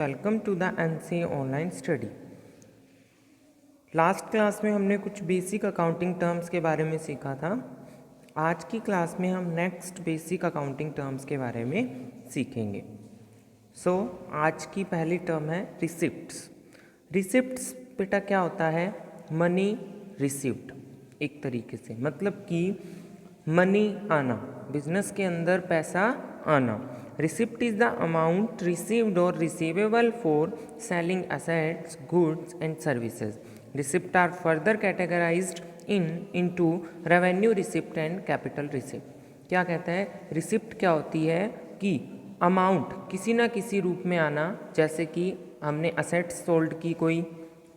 Welcome to the NCA online study. Last class में हमने कुछ बेसिक अकाउंटिंग टर्म्स के बारे में सीखा था। आज की क्लास में हम नेक्स्ट बेसिक अकाउंटिंग टर्म्स के बारे में सीखेंगे। आज की पहली टर्म है रिसिप्ट्स। रिसिप्ट्स बेटा क्या होता है? मनी रिसीव्ड, एक तरीके से मतलब कि मनी आना, बिजनेस के अंदर पैसा आना। Receipt is the amount received or receivable for selling assets, goods and services. Receipts are further categorized into revenue receipt and capital receipt. क्या कहता है? रिसिप्ट क्या होती है कि अमाउंट किसी ना किसी रूप में आना, जैसे कि हमने असेट्स सोल्ड की कोई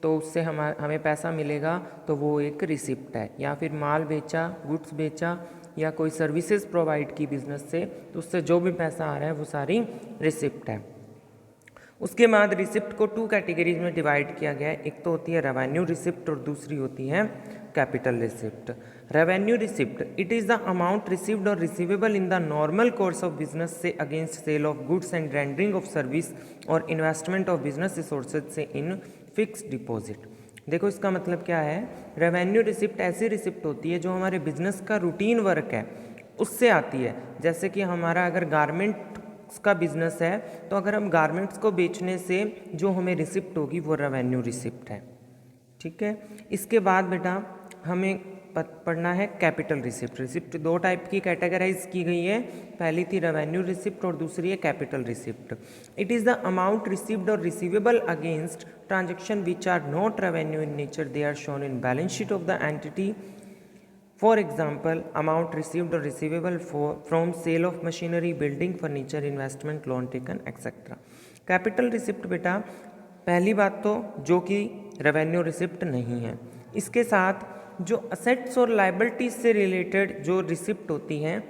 तो उससे हमें पैसा मिलेगा तो वो एक रिसिप्ट है, या फिर माल बेचा, गुड्स बेचा या कोई सर्विसेज प्रोवाइड की बिजनेस से तो उससे जो भी पैसा आ रहा है वो सारी रिसिप्ट है। उसके बाद रिसिप्ट को टू कैटेगरीज में डिवाइड किया गया है। एक तो होती है रेवेन्यू रिसिप्ट और दूसरी होती है capital receipt. Revenue receipt it is the amount received और receivable in the normal course of business से against sale of goods and rendering of service और इन्वेस्टमेंट ऑफ बिजनेस रिसोर्सेज से इन फिक्स्ड डिपॉजिट। देखो इसका मतलब क्या है? Revenue receipt ऐसी रिसिप्ट होती है जो हमारे बिजनेस का रूटीन वर्क है उससे आती है। जैसे कि हमारा अगर गारमेंट्स का बिजनेस है तो अगर हम गारमेंट्स को बेचने से जो हमें रिसिप्ट होगी वो रेवेन्यू रिसिप्ट है। ठीक है, इसके बाद बेटा हमें पढ़ना है कैपिटल रिसिप्ट। रिसिप्ट दो टाइप की कैटेगराइज की गई है, पहली थी रेवेन्यू रिसिप्ट और दूसरी है capital receipt. It is the amount received और receivable against transaction which are not revenue in nature, they are shown in balance sheet of the entity. For example amount received और receivable from sale of machinery, building, furniture, investment, loan taken etcetera. Capital receipt बेटा पहली बात तो जो कि revenue receipt नहीं है, इसके साथ जो असेट्स और लाइबिलिटीज से रिलेटेड जो रिसिप्ट होती हैं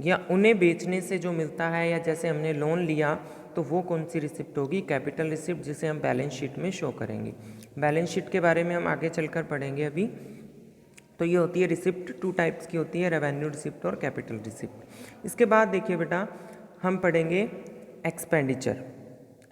या उन्हें बेचने से जो मिलता है, या जैसे हमने लोन लिया तो वो कौन सी रिसिप्ट होगी? कैपिटल रिसिप्ट, जिसे हम बैलेंस शीट में शो करेंगे। बैलेंस शीट के बारे में हम आगे चलकर पढ़ेंगे अभी। तो ये होती है रिसिप्ट, टू टाइप्स की होती है, रेवेन्यू रिसिप्ट और कैपिटल रिसिप्ट। इसके बाद देखिए बेटा हम पढ़ेंगे एक्सपेंडिचर।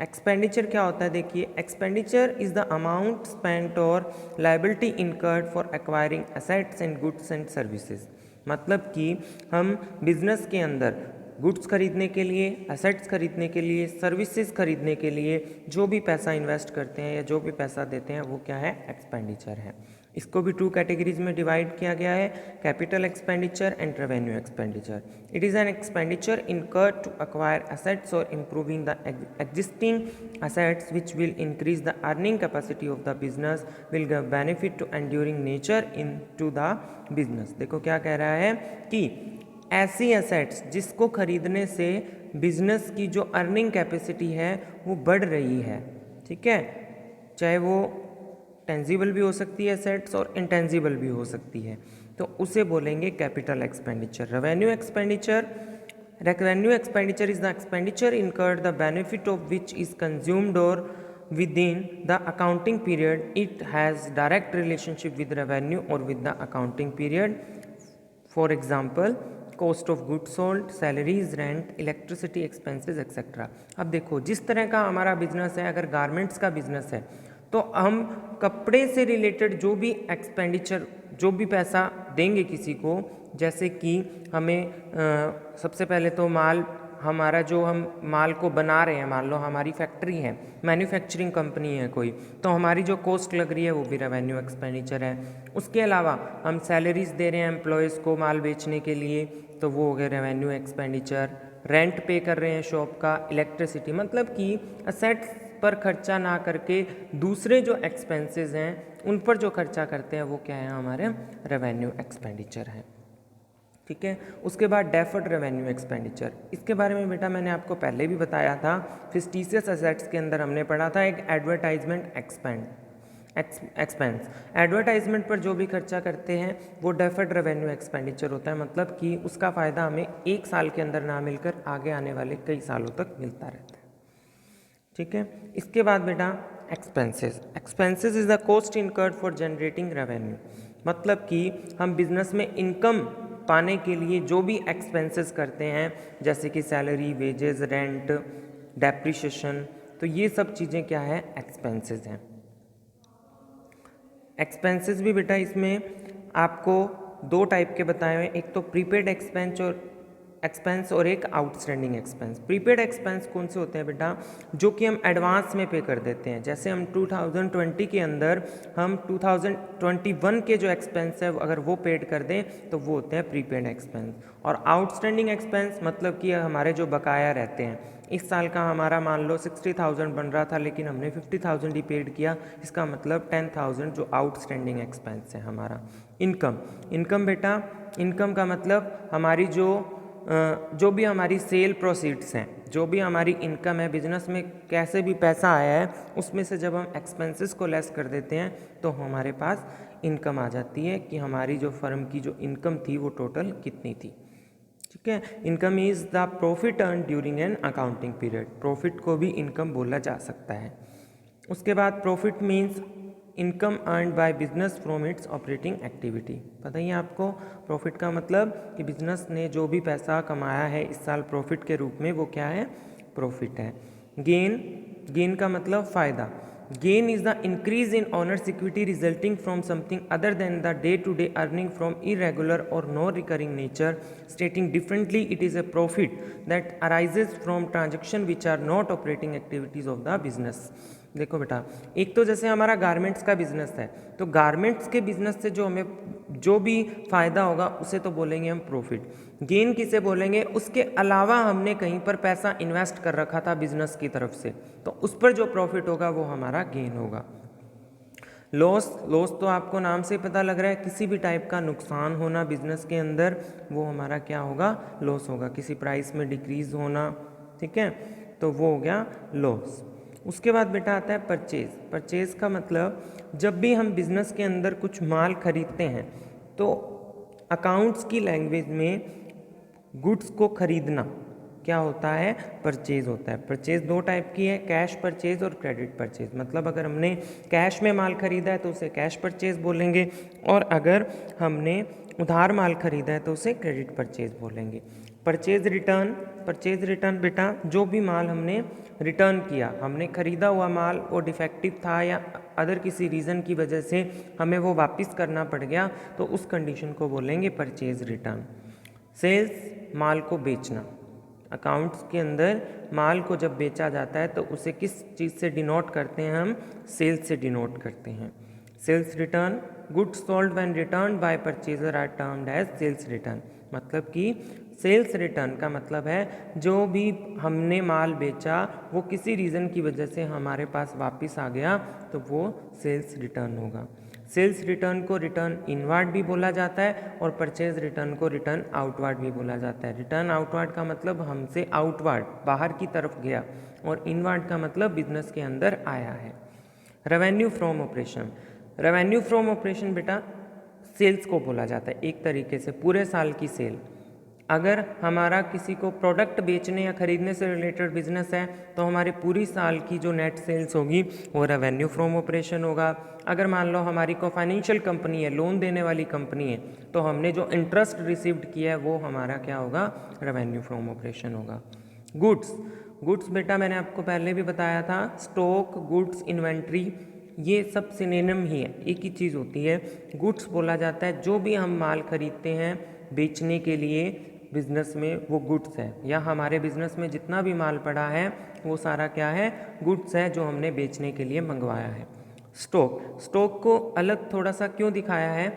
एक्सपेंडिचर क्या होता है? देखिए expenditure is the amount spent और liability incurred for acquiring assets and goods and services. मतलब कि हम बिजनेस के अंदर गुड्स खरीदने के लिए, एसेट्स खरीदने के लिए, सर्विसेज खरीदने के लिए जो भी पैसा इन्वेस्ट करते हैं या जो भी पैसा देते हैं वो क्या है? एक्सपेंडिचर है। इसको भी टू कैटेगरीज में डिवाइड किया गया है, capital expenditure and revenue expenditure. It is an expenditure incurred to acquire assets और improving the existing assets which will increase the earning capacity of the business, will give benefit to enduring nature into the business। देखो क्या कह रहा है कि ऐसी assets जिसको खरीदने से बिजनेस की जो अर्निंग कैपेसिटी है वो बढ़ रही है। ठीक है, चाहे वो टेंजिबल भी हो सकती है एसेट्स और इंटेंजिबल भी हो सकती है, तो उसे बोलेंगे capital expenditure. Revenue expenditure, revenue expenditure is the expenditure incurred the benefit of which is consumed or within the accounting period. It has direct relationship with revenue or with the accounting period. For example cost of goods sold, salaries, rent, electricity expenses etc. अब देखो जिस तरह का हमारा business है, अगर garments का business है तो हम कपड़े से रिलेटेड जो भी एक्सपेंडिचर, जो भी पैसा देंगे किसी को, जैसे कि हमें सबसे पहले तो माल, हमारा जो हम माल को बना रहे हैं, मान लो हमारी फैक्ट्री है, मैन्युफैक्चरिंग कंपनी है कोई, तो हमारी जो कॉस्ट लग रही है वो भी रेवेन्यू एक्सपेंडिचर है। उसके अलावा हम सैलरीज दे रहे हैं एम्प्लॉयज़ को माल बेचने के लिए तो वो हो गया रेवेन्यू एक्सपेंडिचर। रेंट पे कर रहे हैं शॉप का, इलेक्ट्रिसिटी, मतलब कि असेट्स पर खर्चा ना करके दूसरे जो एक्सपेंसेस हैं उन पर जो खर्चा करते हैं वो क्या है? हमारे रेवेन्यू एक्सपेंडिचर है। ठीक है, उसके बाद डेफर्ड रेवेन्यू एक्सपेंडिचर। इसके बारे में बेटा मैंने आपको पहले भी बताया था, फिक्स्ड एसेट्स के अंदर हमने पढ़ा था एक एडवर्टाइजमेंट एक्सपेंस। एडवर्टाइजमेंट पर जो भी खर्चा करते हैं वो डेफर्ड रेवेन्यू एक्सपेंडिचर होता है, मतलब कि उसका फ़ायदा हमें एक साल के अंदर ना मिलकर आगे आने वाले कई सालों तक मिलता रहता है। ठीक है, इसके बाद बेटा expenses. Expenses is the cost incurred for generating revenue, मतलब कि हम बिजनेस में इनकम पाने के लिए जो भी एक्सपेंसेस करते हैं, जैसे कि सैलरी, वेजेस, रेंट, डेप्रिसिएशन, तो ये सब चीज़ें क्या है, एक्सपेंसेस हैं। एक्सपेंसेस भी बेटा इसमें आपको दो टाइप के बताए हुए हैं, एक तो प्रीपेड एक्सपेंस और एक आउटस्टैंडिंग एक्सपेंस। प्रीपेड एक्सपेंस कौन से होते हैं बेटा, जो कि हम एडवांस में पे कर देते हैं। जैसे हम 2020 के अंदर हम 2021 के जो एक्सपेंस है अगर वो पेड कर दें तो वो होते हैं प्रीपेड एक्सपेंस। और आउटस्टैंडिंग एक्सपेंस मतलब कि हमारे जो बकाया रहते हैं, इस साल का हमारा मान लो 60,000 बन रहा था लेकिन हमने 50,000 ही पेड किया, इसका मतलब 10,000 जो आउटस्टैंडिंग एक्सपेंस है हमारा। इनकम बेटा, इनकम का मतलब हमारी जो भी हमारी सेल प्रोसीड्स हैं, जो भी हमारी इनकम है, बिजनेस में कैसे भी पैसा आया है, उसमें से जब हम एक्सपेंसेस को लेस कर देते हैं तो हमारे पास इनकम आ जाती है कि हमारी जो फर्म की जो इनकम थी वो टोटल कितनी थी। ठीक है, income is the profit earn during an accounting period. Profit को भी इनकम बोला जा सकता है। उसके बाद profit means income earned by business from its operating activity. पता ही है आपको, प्रॉफिट का मतलब कि बिजनेस ने जो भी पैसा कमाया है इस साल प्रॉफिट के रूप में, वो क्या है, प्रॉफिट है। गेन का मतलब फ़ायदा। Gain is the increase in owners equity resulting from something other than the day to day earning from irregular और non recurring nature. Stating differently, it is a profit that arises from transaction which are not operating activities of the business. देखो बेटा, एक तो जैसे हमारा garments का business है, तो गारमेंट्स के बिजनेस से जो हमें जो भी फ़ायदा होगा उसे तो बोलेंगे हम प्रॉफिट। गेन किसे बोलेंगे, उसके अलावा हमने कहीं पर पैसा इन्वेस्ट कर रखा था बिजनेस की तरफ से, तो उस पर जो प्रॉफिट होगा वो हमारा गेन होगा। लॉस तो आपको नाम से पता लग रहा है, किसी भी टाइप का नुकसान होना बिजनेस के अंदर, वो हमारा क्या होगा, लॉस होगा। किसी प्राइस में डिक्रीज होना, ठीक है, तो वो हो गया लॉस। उसके बाद बेटा आता है परचेज। परचेज का मतलब जब भी हम बिजनेस के अंदर कुछ माल खरीदते हैं तो अकाउंट्स की लैंग्वेज में गुड्स को खरीदना क्या होता है, परचेज होता है। परचेज दो टाइप की है, कैश परचेज और क्रेडिट परचेज। मतलब अगर हमने कैश में माल खरीदा है तो उसे कैश परचेज बोलेंगे, और अगर हमने उधार माल खरीदा है तो उसे क्रेडिट परचेज बोलेंगे। परचेज रिटर्न बेटा, जो भी माल हमने रिटर्न किया, हमने खरीदा हुआ माल वो डिफेक्टिव था या अदर किसी रीज़न की वजह से हमें वो वापस करना पड़ गया, तो उस कंडीशन को बोलेंगे परचेज रिटर्न। सेल्स, माल को बेचना। अकाउंट्स के अंदर माल को जब बेचा जाता है तो उसे किस चीज़ से डिनोट करते हैं, हम सेल्स से डिनोट करते हैं। Sales return, goods sold when return by purchaser are termed as sales return. मतलब कि सेल्स रिटर्न का मतलब है जो भी हमने माल बेचा वो किसी रीज़न की वजह से हमारे पास वापस आ गया तो वो सेल्स रिटर्न होगा। सेल्स रिटर्न को रिटर्न इनवर्ड भी बोला जाता है और परचेज रिटर्न को रिटर्न आउटवर्ड भी बोला जाता है। रिटर्न आउटवर्ड का मतलब हमसे आउटवर्ड बाहर की तरफ गया, और इनवर्ड का मतलब बिजनेस के अंदर आया है। Revenue from operation. Revenue from operation बेटा सेल्स को बोला जाता है, एक तरीके से पूरे साल की सेल। अगर हमारा किसी को प्रोडक्ट बेचने या खरीदने से रिलेटेड बिजनेस है तो हमारे पूरी साल की जो नेट सेल्स होगी वो रेवेन्यू फ्रॉम ऑपरेशन होगा। अगर मान लो हमारी को फाइनेंशियल कंपनी है, लोन देने वाली कंपनी है, तो हमने जो इंटरेस्ट रिसीव्ड किया है वो हमारा क्या होगा, रेवेन्यू फ्रॉम ऑपरेशन होगा। गुड्स बेटा मैंने आपको पहले भी बताया था, स्टॉक, गुड्स, इन्वेंट्री, ये सब सिनोनिम ही है, एक ही चीज़ होती है। गुड्स बोला जाता है जो भी हम माल खरीदते हैं बेचने के लिए बिजनेस में, वो गुड्स है। या हमारे बिजनेस में जितना भी माल पड़ा है वो सारा क्या है, गुड्स है जो हमने बेचने के लिए मंगवाया है। स्टॉक को अलग थोड़ा सा क्यों दिखाया है,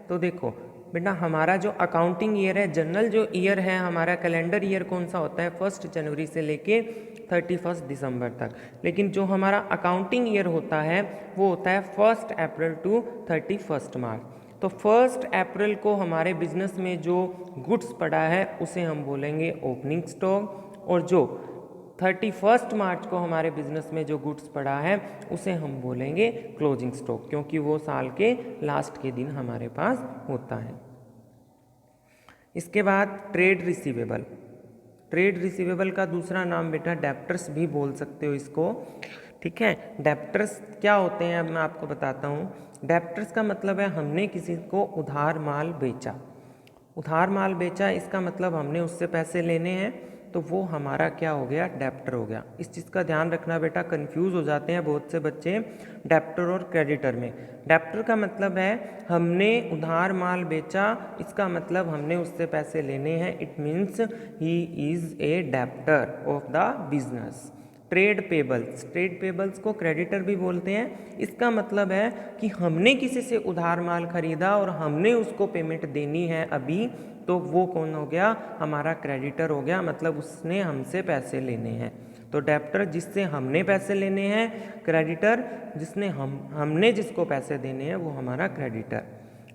तो देखो बेटा हमारा जो अकाउंटिंग ईयर है, जनरल जो ईयर है हमारा, कैलेंडर ईयर कौन सा होता है, 1 जनवरी से लेके 31 दिसंबर तक। लेकिन जो हमारा अकाउंटिंग ईयर होता है वो होता है 1 अप्रैल टू 31 मार्च। तो 1 अप्रैल को हमारे बिजनेस में जो गुड्स पड़ा है उसे हम बोलेंगे ओपनिंग स्टॉक, और जो 31 मार्च को हमारे बिजनेस में जो गुड्स पड़ा है उसे हम बोलेंगे क्लोजिंग स्टॉक, क्योंकि वो साल के लास्ट के दिन हमारे पास होता है। इसके बाद ट्रेड रिसीवेबल। ट्रेड रिसीवेबल का दूसरा नाम बेटा डेप्टर्स भी बोल सकते हो इसको, ठीक है। डेप्टर्स क्या होते हैं अब मैं आपको बताता हूँ। डेप्टर्स का मतलब है हमने किसी को उधार माल बेचा। उधार माल बेचा इसका मतलब हमने उससे पैसे लेने हैं, तो वो हमारा क्या हो गया, डेप्टर हो गया। इस चीज़ का ध्यान रखना बेटा, कंफ्यूज हो जाते हैं बहुत से बच्चे डेप्टर और क्रेडिटर में। डेप्टर का मतलब है हमने उधार माल बेचा, इसका मतलब हमने उससे पैसे लेने हैं, it means he is a debtor of the business. Trade payables को क्रेडिटर भी बोलते हैं। इसका मतलब है कि हमने किसी से उधार माल खरीदा और हमने उसको पेमेंट देनी है अभी, तो वो कौन हो गया, हमारा क्रेडिटर हो गया, मतलब उसने हमसे पैसे लेने हैं। तो डेप्टर जिससे हमने पैसे लेने हैं, क्रेडिटर जिसने हमने जिसको पैसे देने हैं वो हमारा क्रेडिटर।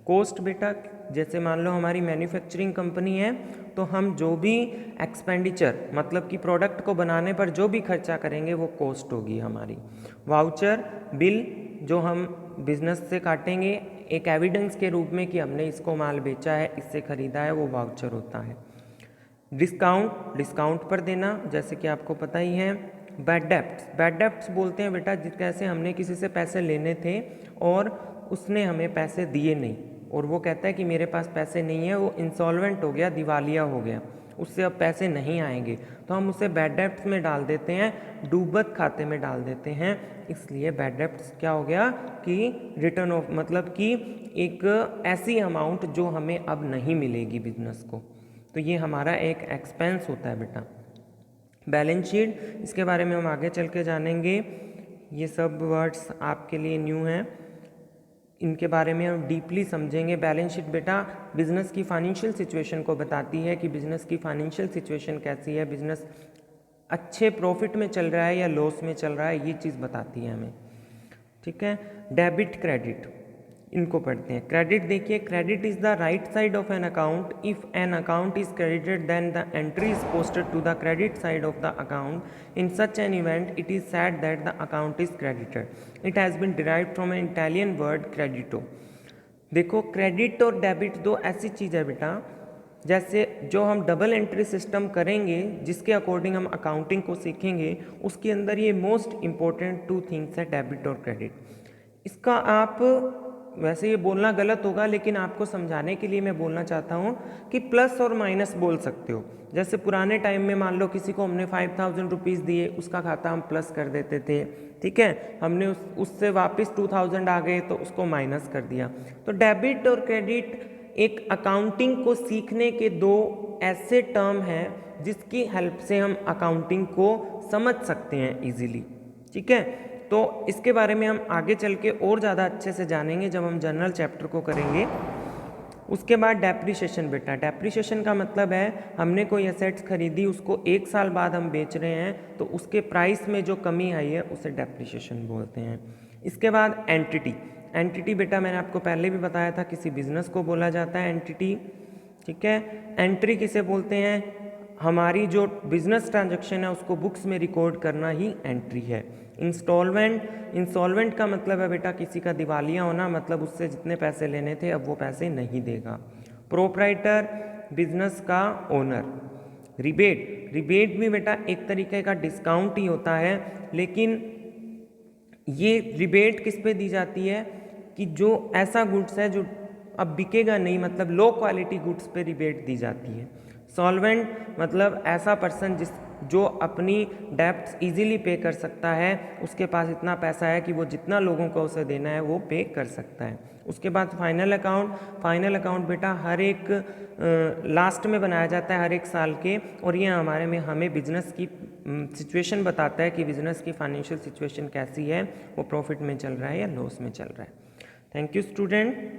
कॉस्ट बेटा, जैसे मान लो हमारी मैन्युफैक्चरिंग कंपनी है तो हम जो भी एक्सपेंडिचर मतलब कि प्रोडक्ट को बनाने पर जो भी खर्चा करेंगे वो कॉस्ट होगी हमारी। वाउचर बिल जो हम बिजनेस से काटेंगे एक एविडेंस के रूप में कि हमने इसको माल बेचा है, इससे खरीदा है, वो वाउचर होता है। डिस्काउंट पर देना, जैसे कि आपको पता ही है। बैड डेप्ट्स बोलते हैं बेटा जैसे हमने किसी से पैसे लेने थे और उसने हमें पैसे दिए नहीं और वो कहता है कि मेरे पास पैसे नहीं है, वो इंसॉल्वेंट हो गया, दिवालिया हो गया, उससे अब पैसे नहीं आएंगे, तो हम उसे बैड डेप्ट्स में डाल देते हैं, डूबत खाते में डाल देते हैं। इसलिए बैड डेप्ट्स क्या हो गया कि रिटर्न ऑफ मतलब कि एक ऐसी अमाउंट जो हमें अब नहीं मिलेगी बिजनेस को, तो ये हमारा एक एक्सपेंस होता है बेटा। बैलेंस शीट, इसके बारे में हम आगे चल के जानेंगे, ये सब वर्ड्स आपके लिए न्यू हैं, इनके बारे में हम डीपली समझेंगे। बैलेंस शीट बेटा बिजनेस की फाइनेंशियल सिचुएशन को बताती है कि बिजनेस की फाइनेंशियल सिचुएशन कैसी है, बिजनेस अच्छे प्रॉफिट में चल रहा है या लॉस में चल रहा है, ये चीज़ बताती है हमें, ठीक है। डेबिट क्रेडिट, इनको पढ़ते हैं। क्रेडिट देखिए, credit is the right side of an account, if an account is credited then the entry is posted to the credit side of the account, in such an event it is said that the account is credited, it has been derived from an Italian word क्रेडिटो। देखो credit और debit दो ऐसी चीज़ है बेटा, जैसे जो हम डबल एंट्री सिस्टम करेंगे जिसके अकॉर्डिंग हम अकाउंटिंग को सीखेंगे, उसके अंदर ये मोस्ट इंपॉर्टेंट टू थिंग्स है, डेबिट और क्रेडिट। इसका आप वैसे ये बोलना गलत होगा लेकिन आपको समझाने के लिए मैं बोलना चाहता हूँ कि प्लस और माइनस बोल सकते हो। जैसे पुराने टाइम में मान लो किसी को हमने 5000 रुपीज़ दिए, उसका खाता हम प्लस कर देते थे, ठीक है, हमने उससे वापस 2000 आ गए तो उसको माइनस कर दिया। तो डेबिट और क्रेडिट एक अकाउंटिंग को सीखने के दो ऐसे टर्म हैं जिसकी हेल्प से हम अकाउंटिंग को समझ सकते हैं इजीली, ठीक है। तो इसके बारे में हम आगे चल के और ज़्यादा अच्छे से जानेंगे जब हम जनरल चैप्टर को करेंगे। उसके बाद डेप्रिसिएशन बेटा, डेप्रिसिएशन का मतलब है हमने कोई एसेट्स खरीदी, उसको 1 साल बाद हम बेच रहे हैं तो उसके प्राइस में जो कमी आई है उसे डेप्रिसिएशन बोलते हैं। इसके बाद एंटिटी बेटा मैंने आपको पहले भी बताया था किसी बिजनेस को बोला जाता है एंटिटी, ठीक है। एंट्री किसे बोलते हैं, हमारी जो बिजनेस ट्रांजैक्शन है उसको बुक्स में रिकॉर्ड करना ही एंट्री है। इंस्टॉलमेंट का मतलब है बेटा किसी का दिवालिया होना, मतलब उससे जितने पैसे लेने थे अब वो पैसे नहीं देगा। प्रोप्राइटर बिजनेस का ओनर। रिबेट भी बेटा एक तरीके का डिस्काउंट ही होता है, लेकिन ये रिबेट किस पे दी जाती है कि जो ऐसा गुड्स है जो अब बिकेगा नहीं, मतलब लो क्वालिटी गुड्स पे रिबेट दी जाती है। सॉल्वेंट मतलब ऐसा पर्सन जो अपनी डेब्ट्स इजीली पे कर सकता है, उसके पास इतना पैसा है कि वो जितना लोगों को उसे देना है वो पे कर सकता है। उसके बाद फाइनल अकाउंट बेटा हर एक लास्ट में बनाया जाता है हर एक साल के, और ये हमें बिजनेस की सिचुएशन बताता है कि बिजनेस की फाइनेंशियल सिचुएशन कैसी है, वो प्रॉफिट में चल रहा है या लॉस में चल रहा है। Thank you student.